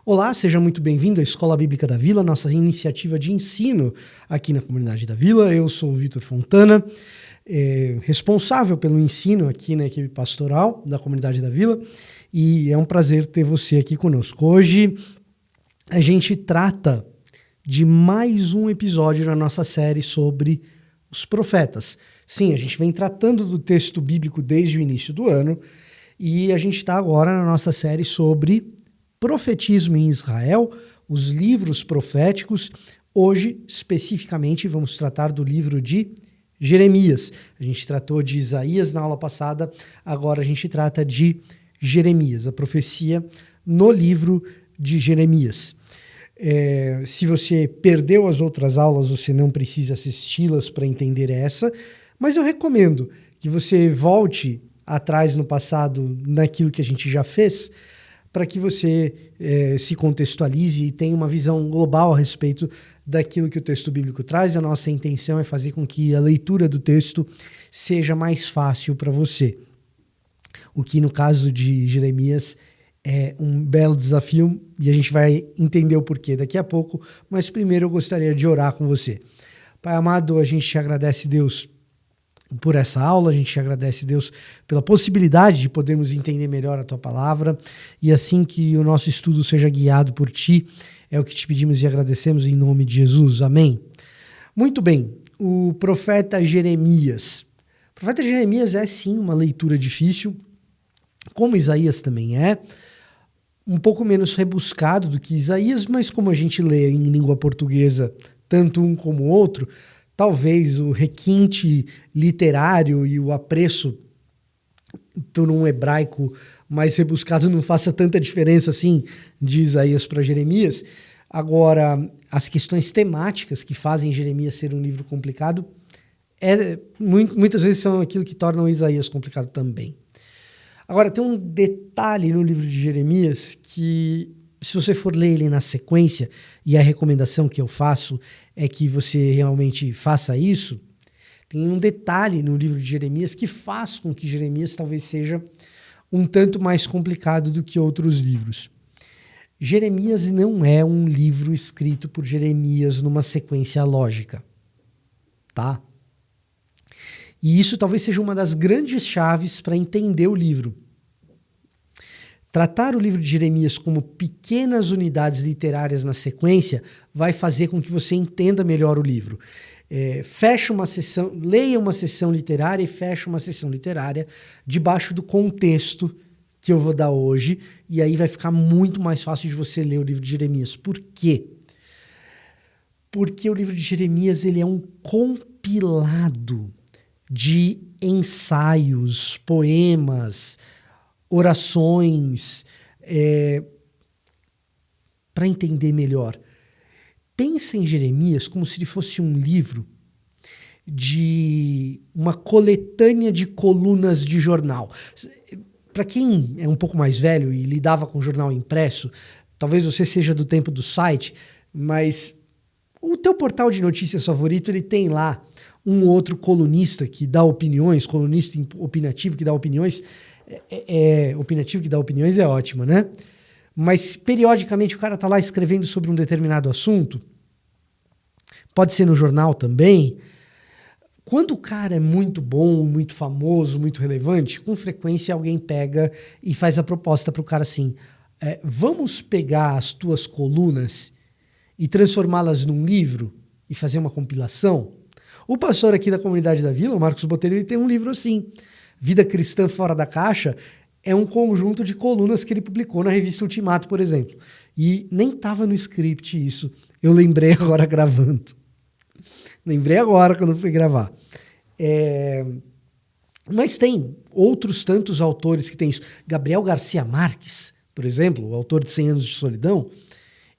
Olá, seja muito bem-vindo à Escola Bíblica da Vila, nossa iniciativa de ensino aqui na comunidade da Vila. Eu sou o Vitor Fontana, responsável pelo ensino aqui na equipe pastoral da comunidade da Vila, e é um prazer ter você aqui conosco. Hoje a gente trata de mais um episódio na nossa série sobre os profetas. Sim, a gente vem tratando do texto bíblico desde o início do ano, e a gente está agora na nossa série sobre profetismo em Israel, os livros proféticos. Hoje, especificamente, vamos tratar do livro de Jeremias. A gente tratou de Isaías na aula passada, agora a gente trata de Jeremias, a profecia no livro de Jeremias. Se você perdeu as outras aulas, você não precisa assisti-las para entender essa, mas eu recomendo que você volte atrás no passado naquilo que a gente já fez, para que você se contextualize e tenha uma visão global a respeito daquilo que o texto bíblico traz. A nossa intenção é fazer com que a leitura do texto seja mais fácil para você. O que, no caso de Jeremias, é um belo desafio e a gente vai entender o porquê daqui a pouco, mas primeiro eu gostaria de orar com você. Pai amado, a gente te agradece, Deus, por essa aula, a gente te agradece, Deus, pela possibilidade de podermos entender melhor a Tua Palavra, e assim que o nosso estudo seja guiado por Ti, é o que te pedimos e agradecemos em nome de Jesus. Amém. Muito bem, o profeta Jeremias. O profeta Jeremias é sim uma leitura difícil, como Isaías também é, um pouco menos rebuscado do que Isaías, mas como a gente lê em língua portuguesa, tanto um como o outro, talvez o requinte literário e o apreço por um hebraico mais rebuscado não faça tanta diferença assim de Isaías para Jeremias. Agora, as questões temáticas que fazem Jeremias ser um livro complicado muitas vezes são aquilo que tornam Isaías complicado também. Agora, tem um detalhe no livro de Jeremias que, se você for ler ele na sequência, e a recomendação que eu faço é que você realmente faça isso, tem um detalhe no livro de Jeremias que faz com que Jeremias talvez seja um tanto mais complicado do que outros livros. Jeremias não é um livro escrito por Jeremias numa sequência lógica, tá? E isso talvez seja uma das grandes chaves para entender o livro. Tratar o livro de Jeremias como pequenas unidades literárias na sequência vai fazer com que você entenda melhor o livro. Feche uma sessão, leia uma sessão literária e feche uma sessão literária debaixo do contexto que eu vou dar hoje, e aí vai ficar muito mais fácil de você ler o livro de Jeremias. Por quê? Porque o livro de Jeremias ele é um compilado de ensaios, poemas, orações, para entender melhor. Pensa em Jeremias como se ele fosse um livro de uma coletânea de colunas de jornal. Para quem é um pouco mais velho e lidava com jornal impresso, talvez você seja do tempo do site, mas o teu portal de notícias favorito, ele tem lá um outro colunista que dá opiniões, colunista opinativo que dá opiniões. Opinativo que dá opiniões é ótimo, né? Mas periodicamente o cara tá lá escrevendo sobre um determinado assunto. Pode ser no jornal também. Quando o cara é muito bom, muito famoso, muito relevante, com frequência alguém pega e faz a proposta pro cara assim: vamos pegar as tuas colunas e transformá-las num livro e fazer uma compilação? O pastor aqui da comunidade da Vila, o Marcos Botelho, ele tem um livro assim, Vida Cristã Fora da Caixa. É um conjunto de colunas que ele publicou na revista Ultimato, por exemplo. E nem estava no script isso. Eu lembrei agora gravando. Lembrei agora quando fui gravar. Mas tem outros tantos autores que têm isso. Gabriel Garcia Marques, por exemplo, o autor de 100 Anos de Solidão,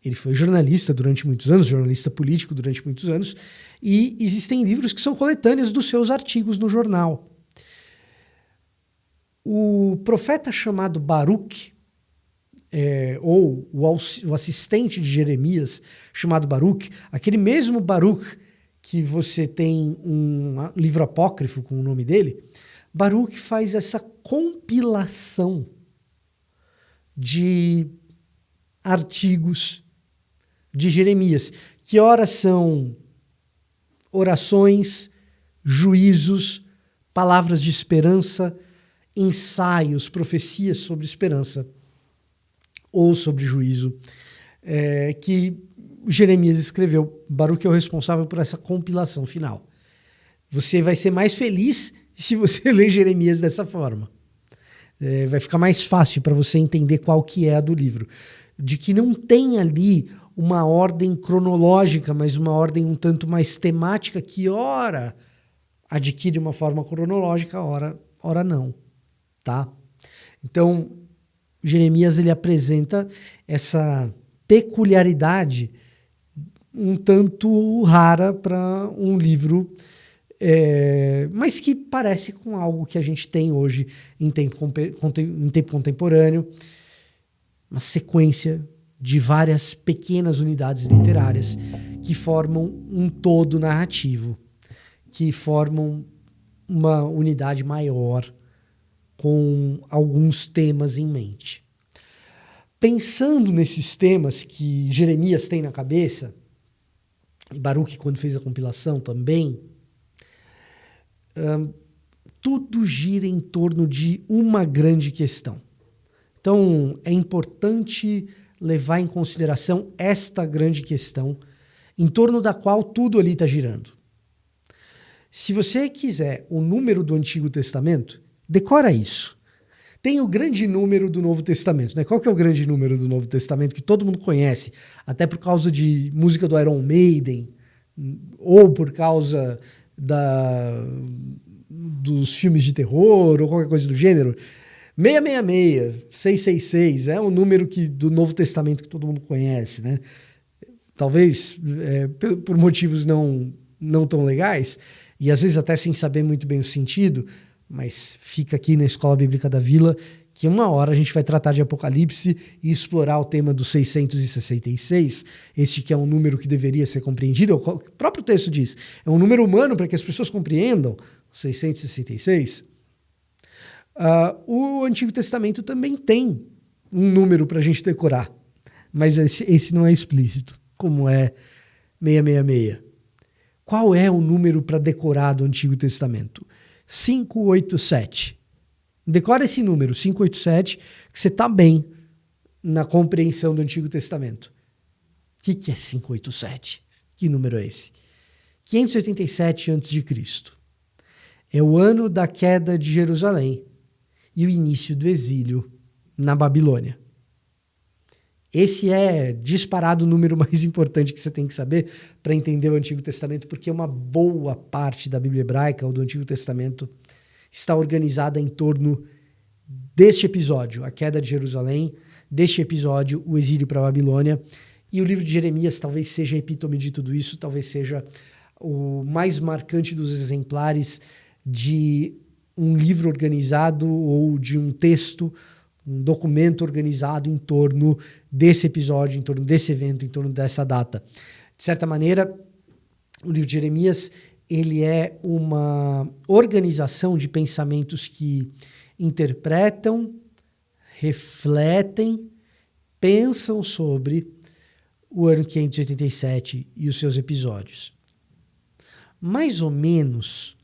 ele foi jornalista durante muitos anos, jornalista político durante muitos anos, e existem livros que são coletâneas dos seus artigos no jornal. O profeta chamado Baruque, ou o assistente de Jeremias chamado Baruque, aquele mesmo Baruque que você tem um livro apócrifo com o nome dele, Baruque faz essa compilação de artigos de Jeremias, que ora são orações, juízos, palavras de esperança, ensaios, profecias sobre esperança ou sobre juízo, que Jeremias escreveu. Baruque é o responsável por essa compilação final. Você vai ser mais feliz se você ler Jeremias dessa forma. Vai ficar mais fácil para você entender qual que é a do livro. De que não tem ali uma ordem cronológica, mas uma ordem um tanto mais temática que ora adquire uma forma cronológica, ora não, tá? Então, Jeremias ele apresenta essa peculiaridade um tanto rara para um livro, mas que parece com algo que a gente tem hoje em tempo contemporâneo, uma sequência de várias pequenas unidades literárias que formam um todo narrativo, que formam uma unidade maior com alguns temas em mente. Pensando nesses temas que Jeremias tem na cabeça, e Baruque, quando fez a compilação também, tudo gira em torno de uma grande questão. Então, é importante levar em consideração esta grande questão, em torno da qual tudo ali está girando. Se você quiser o número do Antigo Testamento, decora isso. Tem o grande número do Novo Testamento, né? Qual que é o grande número do Novo Testamento que todo mundo conhece? Até por causa de música do Iron Maiden, ou por causa dos filmes de terror, ou qualquer coisa do gênero. 666, 666, é um número do Novo Testamento que todo mundo conhece, né? Talvez por motivos não tão legais, e às vezes até sem saber muito bem o sentido, mas fica aqui na Escola Bíblica da Vila que uma hora a gente vai tratar de Apocalipse e explorar o tema do 666, este que é um número que deveria ser compreendido, o próprio texto diz, é um número humano para que as pessoas compreendam, 666. O Antigo Testamento também tem um número para a gente decorar, mas esse não é explícito, como é 666. Qual é o número para decorar do Antigo Testamento? 587. Decora esse número, 587, que você está bem na compreensão do Antigo Testamento. O que é 587? Que número é esse? 587 a.C. É o ano da queda de Jerusalém e o início do exílio na Babilônia. Esse é disparado o número mais importante que você tem que saber para entender o Antigo Testamento, porque uma boa parte da Bíblia hebraica ou do Antigo Testamento está organizada em torno deste episódio, a queda de Jerusalém, deste episódio, o exílio para a Babilônia. E o livro de Jeremias talvez seja a epítome de tudo isso, talvez seja o mais marcante dos exemplares de um livro organizado ou de um texto, um documento organizado em torno desse episódio, em torno desse evento, em torno dessa data. De certa maneira, o livro de Jeremias ele é uma organização de pensamentos que interpretam, refletem, pensam sobre o ano 587 e os seus episódios. Mais ou menos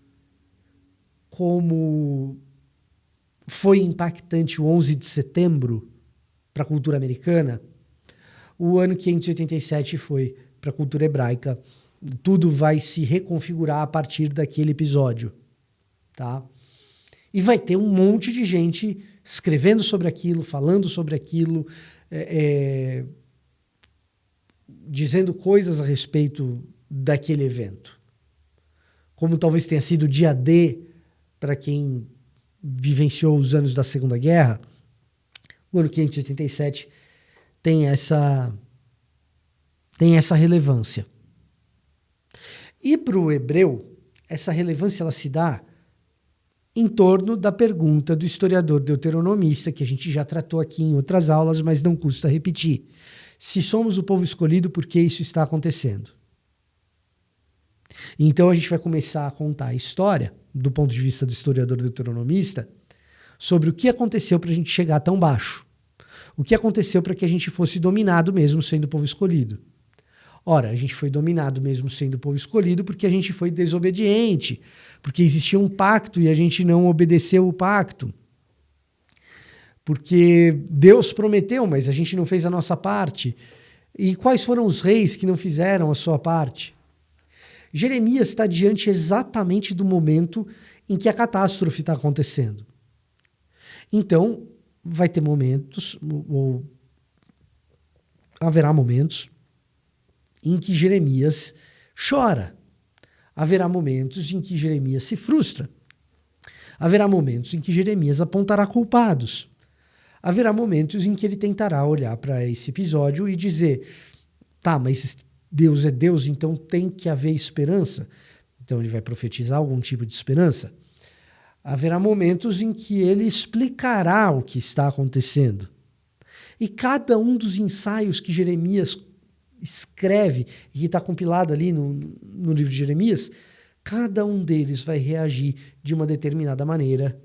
como foi impactante o 11 de setembro para a cultura americana, o ano 587 foi para a cultura hebraica. Tudo vai se reconfigurar a partir daquele episódio, tá? E vai ter um monte de gente escrevendo sobre aquilo, falando sobre aquilo, dizendo coisas a respeito daquele evento. Como talvez tenha sido o dia D para quem vivenciou os anos da Segunda Guerra, o ano 587 tem essa relevância. E para o hebreu, essa relevância ela se dá em torno da pergunta do historiador deuteronomista, que a gente já tratou aqui em outras aulas, mas não custa repetir. Se somos o povo escolhido, por que isso está acontecendo? Então a gente vai começar a contar a história, do ponto de vista do historiador deuteronomista, sobre o que aconteceu para a gente chegar tão baixo. O que aconteceu para que a gente fosse dominado mesmo sendo o povo escolhido? Ora, a gente foi dominado mesmo sendo o povo escolhido porque a gente foi desobediente, porque existia um pacto e a gente não obedeceu o pacto. Porque Deus prometeu, mas a gente não fez a nossa parte. E quais foram os reis que não fizeram a sua parte? Jeremias está diante exatamente do momento em que a catástrofe está acontecendo. Então, vai ter momentos, ou haverá momentos, em que Jeremias chora. Haverá momentos em que Jeremias se frustra. Haverá momentos em que Jeremias apontará culpados. Haverá momentos em que ele tentará olhar para esse episódio e dizer, tá, mas Deus é Deus, então tem que haver esperança. Então ele vai profetizar algum tipo de esperança. Haverá momentos em que ele explicará o que está acontecendo. E cada um dos ensaios que Jeremias escreve, e que está compilado ali no livro de Jeremias, cada um deles vai reagir de uma determinada maneira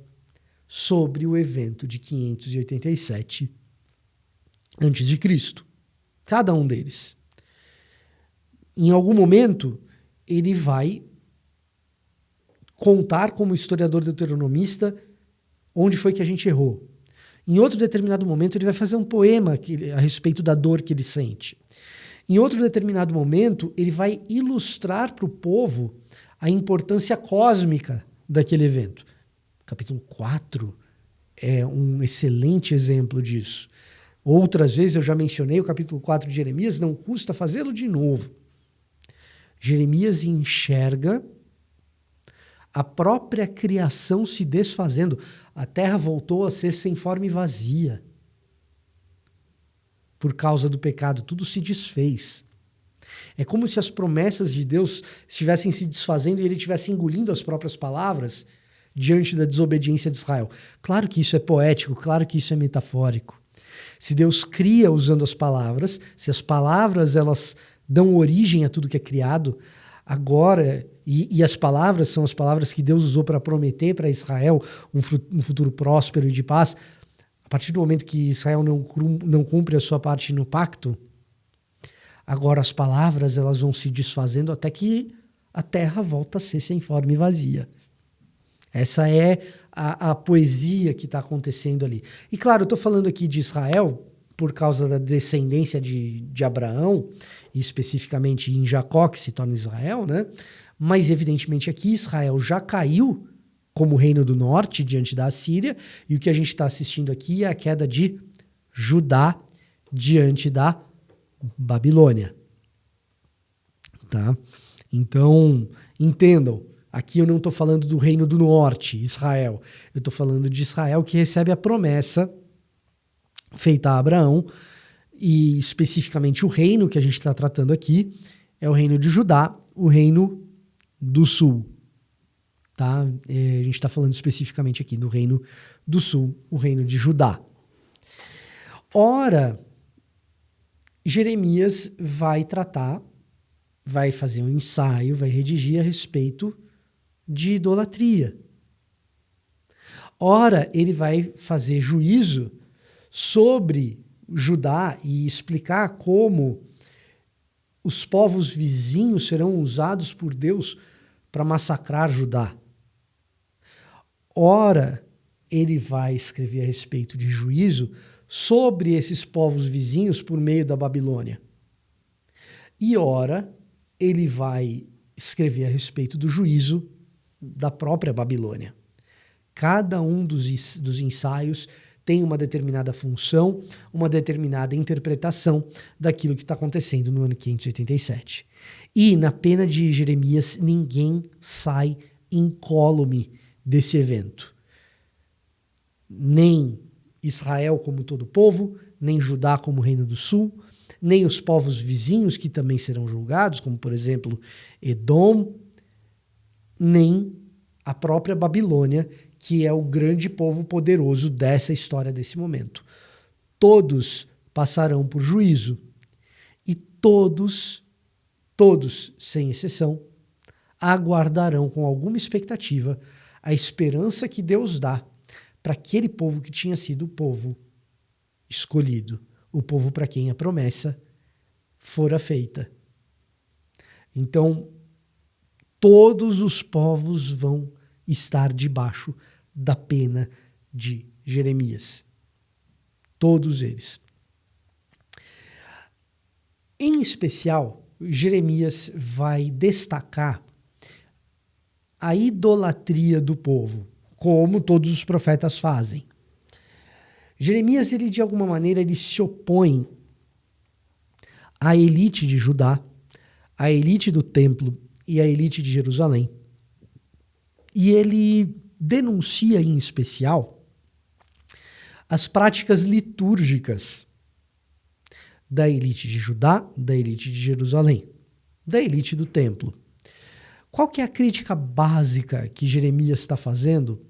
sobre o evento de 587 a.C. Cada um deles. Em algum momento, ele vai contar como historiador deuteronomista onde foi que a gente errou. Em outro determinado momento, ele vai fazer um poema a respeito da dor que ele sente. Em outro determinado momento, ele vai ilustrar para o povo a importância cósmica daquele evento. Capítulo 4 é um excelente exemplo disso. Outras vezes eu já mencionei o capítulo 4 de Jeremias, não custa fazê-lo de novo. Jeremias enxerga a própria criação se desfazendo. A terra voltou a ser sem forma e vazia. Por causa do pecado, tudo se desfez. É como se as promessas de Deus estivessem se desfazendo e ele estivesse engolindo as próprias palavras diante da desobediência de Israel. Claro que isso é poético, claro que isso é metafórico. Se Deus cria usando as palavras, se as palavras elas dão origem a tudo que é criado, agora, e as palavras são as palavras que Deus usou para prometer para Israel um futuro próspero e de paz, a partir do momento que Israel não cumpre a sua parte no pacto, agora as palavras elas vão se desfazendo até que a terra volta a ser sem forma e vazia. Essa é a poesia que está acontecendo ali. E claro, eu estou falando aqui de Israel por causa da descendência de Abraão, e especificamente em Jacó, que se torna Israel, né? Mas evidentemente aqui Israel já caiu como reino do norte diante da Assíria, e o que a gente está assistindo aqui é a queda de Judá diante da Babilônia. Tá? Então, entendam, aqui eu não estou falando do reino do norte, Israel. Eu estou falando de Israel que recebe a promessa feita a Abraão, e especificamente o reino que a gente está tratando aqui é o reino de Judá, o reino do sul. Tá? A gente está falando especificamente aqui do reino do sul, o reino de Judá. Ora, Jeremias vai fazer um ensaio, vai redigir a respeito de idolatria. Ora, ele vai fazer juízo sobre Judá e explicar como os povos vizinhos serão usados por Deus para massacrar Judá. Ora, ele vai escrever a respeito de juízo sobre esses povos vizinhos por meio da Babilônia. E ora, ele vai escrever a respeito do juízo da própria Babilônia. Cada um dos ensaios tem uma determinada função, uma determinada interpretação daquilo que está acontecendo no ano 587. E na pena de Jeremias, ninguém sai incólume desse evento. Nem Israel como todo povo, nem Judá como reino do sul, nem os povos vizinhos que também serão julgados, como por exemplo Edom, nem a própria Babilônia, que é o grande povo poderoso dessa história, desse momento. Todos passarão por juízo e todos, sem exceção, aguardarão com alguma expectativa a esperança que Deus dá para aquele povo que tinha sido o povo escolhido, o povo para quem a promessa fora feita. Então, todos os povos vão estar debaixo da pena de Jeremias. Todos eles. Em especial, Jeremias vai destacar a idolatria do povo, como todos os profetas fazem. Jeremias, ele de alguma maneira, ele se opõe à elite de Judá, à elite do templo e à elite de Jerusalém. E ele denuncia, em especial, as práticas litúrgicas da elite de Judá, da elite de Jerusalém, da elite do templo. Qual que é a crítica básica que Jeremias está fazendo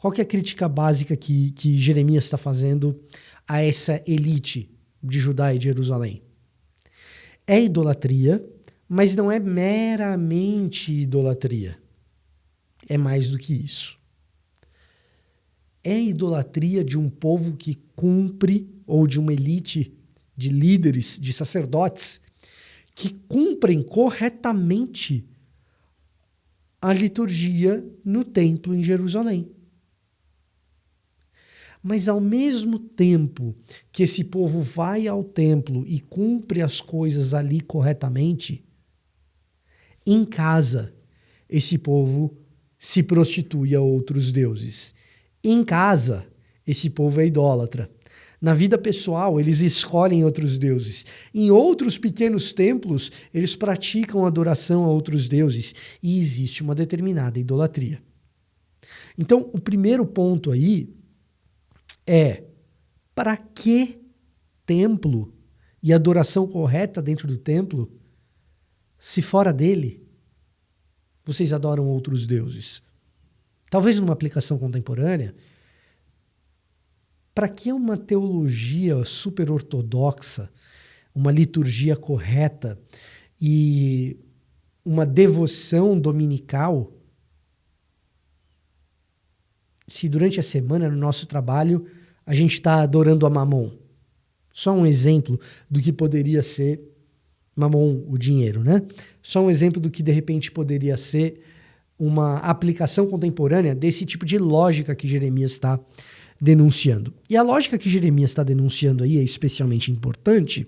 Qual que é a crítica básica que Jeremias está fazendo a essa elite de Judá e de Jerusalém? É idolatria, mas não é meramente idolatria. É mais do que isso. É idolatria de um povo que cumpre, ou de uma elite de líderes, de sacerdotes, que cumprem corretamente a liturgia no templo em Jerusalém. Mas ao mesmo tempo que esse povo vai ao templo e cumpre as coisas ali corretamente, em casa esse povo se prostitui a outros deuses. Em casa, esse povo é idólatra. Na vida pessoal, eles escolhem outros deuses. Em outros pequenos templos, eles praticam adoração a outros deuses. E existe uma determinada idolatria. Então, o primeiro ponto aí é: para que templo e adoração correta dentro do templo, se fora dele vocês adoram outros deuses? Talvez numa aplicação contemporânea, para que uma teologia super ortodoxa, uma liturgia correta e uma devoção dominical, se durante a semana, no nosso trabalho, a gente está adorando a Mamon? Só um exemplo do que poderia ser Mamon, o dinheiro, né? Só um exemplo do que de repente poderia ser uma aplicação contemporânea desse tipo de lógica que Jeremias está denunciando. E a lógica que Jeremias está denunciando aí é especialmente importante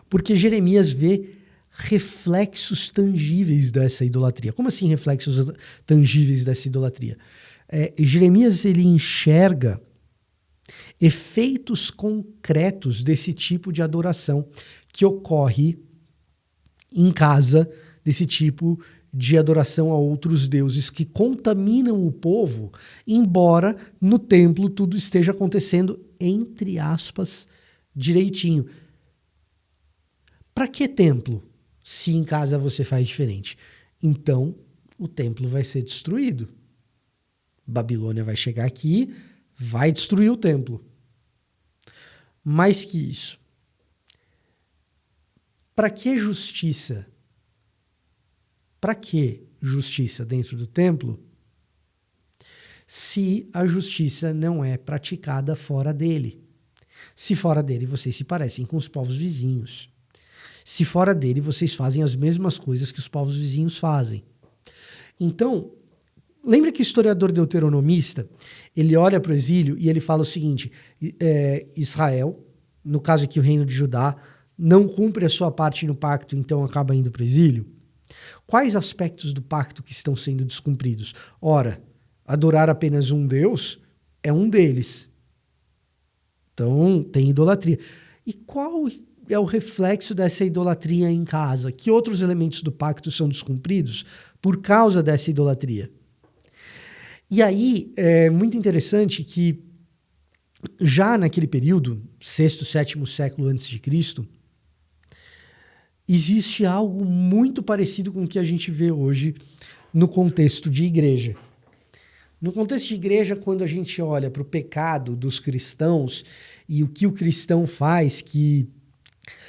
porque Jeremias vê reflexos tangíveis dessa idolatria. Como assim reflexos tangíveis dessa idolatria? Jeremias, ele enxerga efeitos concretos desse tipo de adoração que ocorre em casa, desse tipo de adoração a outros deuses que contaminam o povo, embora no templo tudo esteja acontecendo, entre aspas, direitinho. Para que templo, se em casa você faz diferente? Então, o templo vai ser destruído. Babilônia vai chegar aqui, vai destruir o templo. Mais que isso, para que justiça? Para que justiça dentro do templo se a justiça não é praticada fora dele? Se fora dele vocês se parecem com os povos vizinhos. Se fora dele vocês fazem as mesmas coisas que os povos vizinhos fazem. Então, lembra que o historiador deuteronomista, ele olha para o exílio e ele fala o seguinte: Israel, no caso aqui o reino de Judá, não cumpre a sua parte no pacto, então acaba indo para o exílio. Quais aspectos do pacto que estão sendo descumpridos? Ora, adorar apenas um Deus é um deles. Então, tem idolatria. E qual é o reflexo dessa idolatria em casa? Que outros elementos do pacto são descumpridos por causa dessa idolatria? E aí, é muito interessante que já naquele período, 6º, 7º século antes de Cristo, existe algo muito parecido com o que a gente vê hoje no contexto de igreja. No contexto de igreja, quando a gente olha para o pecado dos cristãos e o que o cristão faz que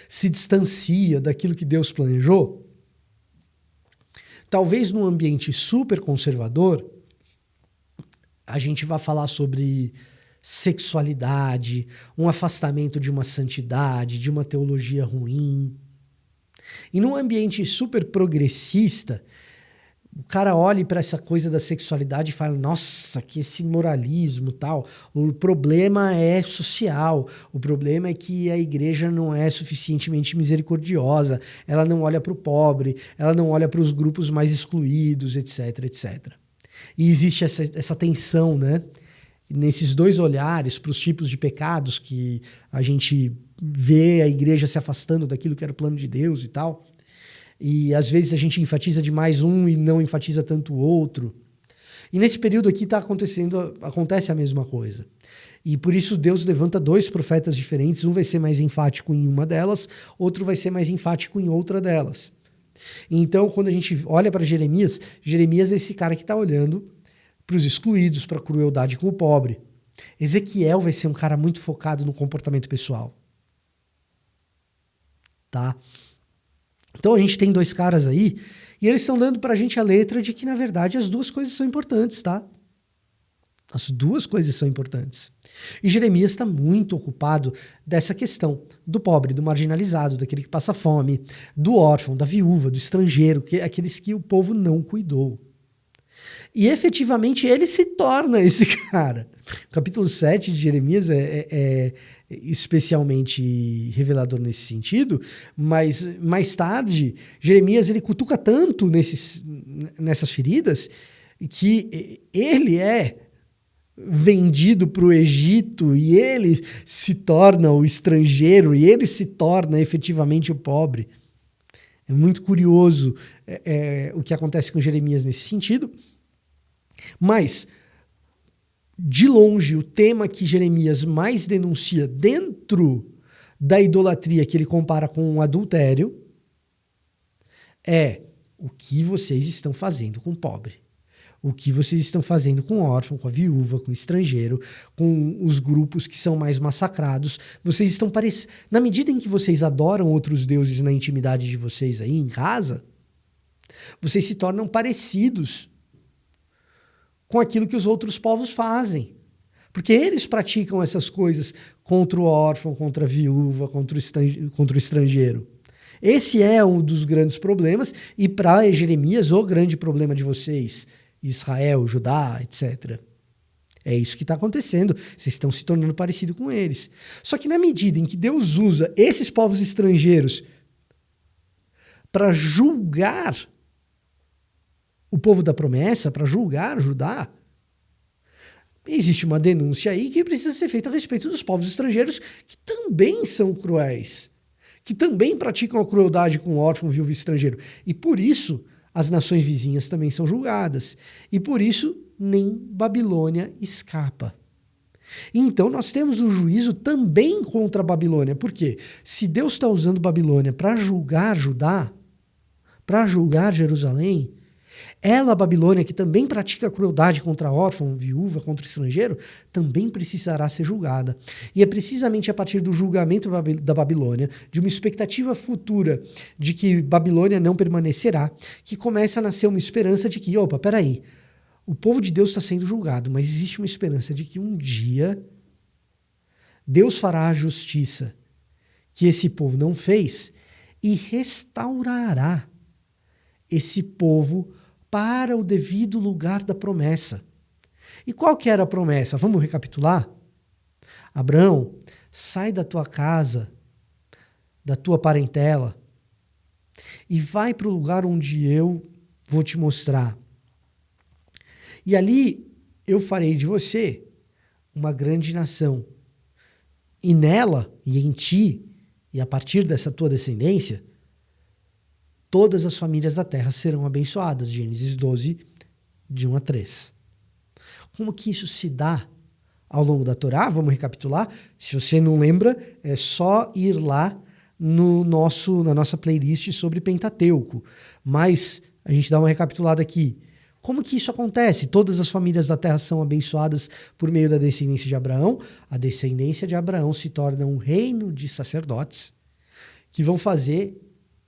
se distancia daquilo que Deus planejou, talvez num ambiente super conservador, a gente vai falar sobre sexualidade, um afastamento de uma santidade, de uma teologia ruim. E num ambiente super progressista, o cara olha para essa coisa da sexualidade e fala, nossa, que esse moralismo tal. O problema é social, o problema é que a igreja não é suficientemente misericordiosa, ela não olha para o pobre, ela não olha para os grupos mais excluídos, etc, etc. E existe essa tensão, né? Nesses dois olhares para os tipos de pecados que a gente vê a igreja se afastando daquilo que era o plano de Deus e tal. E às vezes a gente enfatiza demais um e não enfatiza tanto o outro. E nesse período aqui acontece a mesma coisa. E por isso Deus levanta dois profetas diferentes, um vai ser mais enfático em uma delas, outro vai ser mais enfático em outra delas. Então, quando a gente olha para Jeremias, Jeremias é esse cara que está olhando para os excluídos, para a crueldade com o pobre. Ezequiel vai ser um cara muito focado no comportamento pessoal. Tá? Então a gente tem dois caras aí, e eles estão dando pra gente a letra de que, na verdade, as duas coisas são importantes, tá? As duas coisas são importantes. E Jeremias está muito ocupado dessa questão do pobre, do marginalizado, daquele que passa fome, do órfão, da viúva, do estrangeiro, aqueles que o povo não cuidou. E efetivamente ele se torna esse cara. O capítulo 7 de Jeremias é especialmente revelador nesse sentido, mas mais tarde, Jeremias ele cutuca tanto nessas feridas que ele é vendido para o Egito e ele se torna o estrangeiro e ele se torna efetivamente o pobre. É muito curioso o que acontece com Jeremias nesse sentido. Mas, de longe, o tema que Jeremias mais denuncia dentro da idolatria que ele compara com o adultério é o que vocês estão fazendo com o pobre. O que vocês estão fazendo com o órfão, com a viúva, com o estrangeiro, com os grupos que são mais massacrados. Vocês estão na medida em que vocês adoram outros deuses na intimidade de vocês aí em casa, vocês se tornam parecidos com aquilo que os outros povos fazem. Porque eles praticam essas coisas contra o órfão, contra a viúva, contra o estrangeiro. Esse é um dos grandes problemas, e para Jeremias, o grande problema de vocês, Israel, Judá, etc. É isso que está acontecendo. Vocês estão se tornando parecidos com eles. Só que na medida em que Deus usa esses povos estrangeiros para julgar o povo da promessa, para julgar Judá, existe uma denúncia aí que precisa ser feita a respeito dos povos estrangeiros que também são cruéis, que também praticam a crueldade com o órfão, viúvo e estrangeiro. E por isso as nações vizinhas também são julgadas. E por isso nem Babilônia escapa. Então nós temos um juízo também contra a Babilônia. Por quê? Se Deus está usando Babilônia para julgar Judá, para julgar Jerusalém, ela, a Babilônia, que também pratica crueldade contra órfão, viúva, contra o estrangeiro, também precisará ser julgada. E é precisamente a partir do julgamento da Babilônia, de uma expectativa futura de que Babilônia não permanecerá, que começa a nascer uma esperança de que, opa, peraí, o povo de Deus está sendo julgado, mas existe uma esperança de que um dia Deus fará a justiça que esse povo não fez e restaurará esse povo para o devido lugar da promessa. E qual que era a promessa? Vamos recapitular? Abraão, sai da tua casa, da tua parentela, e vai para o lugar onde eu vou te mostrar. E ali eu farei de você uma grande nação. E nela, e em ti, e a partir dessa tua descendência, todas as famílias da terra serão abençoadas. Gênesis 12, de 1 a 3. Como que isso se dá ao longo da Torá? Vamos recapitular. Se você não lembra, é só ir lá na nossa playlist sobre Pentateuco. Mas a gente dá uma recapitulada aqui. Como que isso acontece? Todas as famílias da terra são abençoadas por meio da descendência de Abraão. A descendência de Abraão se torna um reino de sacerdotes que vão fazer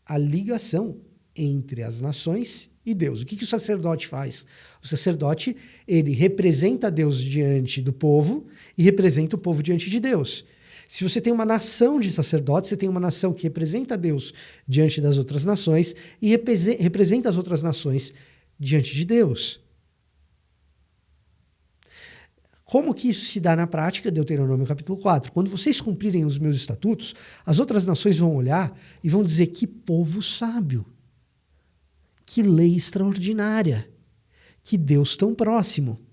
a ligação entre as nações e Deus. O que o sacerdote faz? O sacerdote, ele representa Deus diante do povo e representa o povo diante de Deus. Se você tem uma nação de sacerdotes, você tem uma nação que representa Deus diante das outras nações e representa as outras nações diante de Deus. Como que isso se dá na prática? Deuteronômio capítulo 4. Quando vocês cumprirem os meus estatutos, as outras nações vão olhar e vão dizer: que povo sábio, que lei extraordinária, que Deus tão próximo.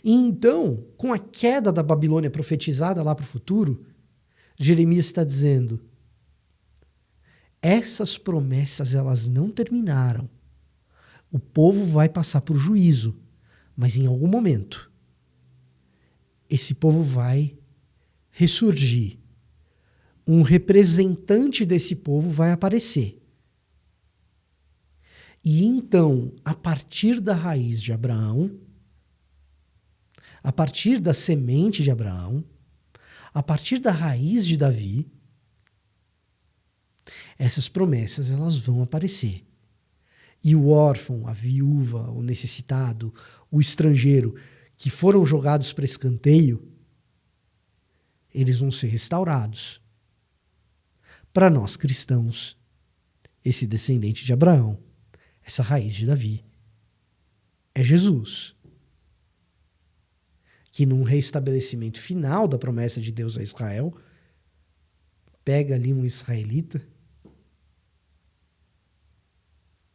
E então, com a queda da Babilônia profetizada lá para o futuro, Jeremias está dizendo: essas promessas elas não terminaram. O povo vai passar por juízo, mas em algum momento esse povo vai ressurgir. Um representante desse povo vai aparecer. E então, a partir da raiz de Abraão, a partir da semente de Abraão, a partir da raiz de Davi, essas promessas elas vão aparecer. E o órfão, a viúva, o necessitado, o estrangeiro, que foram jogados para escanteio, eles vão ser restaurados. Para nós cristãos, esse descendente de Abraão, essa raiz de Davi, é Jesus. Que num reestabelecimento final da promessa de Deus a Israel, pega ali um israelita,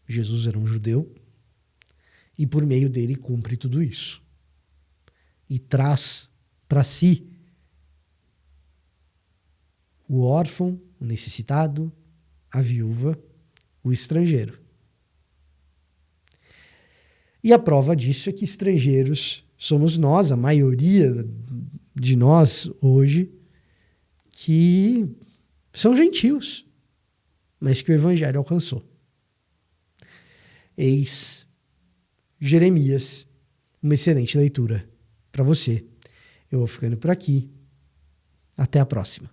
Jesus era um judeu, e por meio dele cumpre tudo isso. E traz para si o órfão, o necessitado, a viúva, o estrangeiro. E a prova disso é que estrangeiros somos nós, a maioria de nós hoje, que são gentios, mas que o evangelho alcançou. Eis Jeremias, uma excelente leitura para você. Eu vou ficando por aqui. Até a próxima.